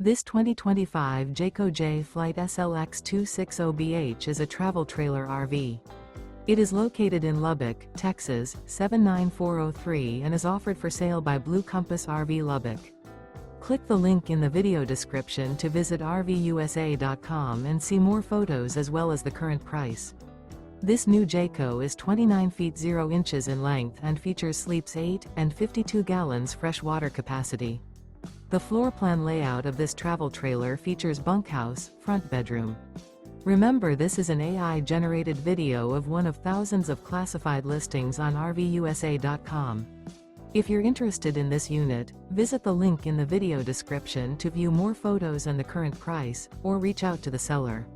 This 2025 Jayco Jay Flight SLX 260BH is a travel trailer RV. It is located in Lubbock, Texas, 79403 and is offered for sale by Blue Compass RV Lubbock. Click the link in the video description to visit RVUSA.com and see more photos as well as the current price. This new Jayco is 29 feet 0 inches in length and features sleeps 8 and 52 gallons fresh water capacity. The floor plan layout of this travel trailer features bunkhouse, front bedroom. Remember, this is an AI-generated video of one of thousands of classified listings on RVUSA.com. If you're interested in this unit, visit the link in the video description to view more photos and the current price, or reach out to the seller.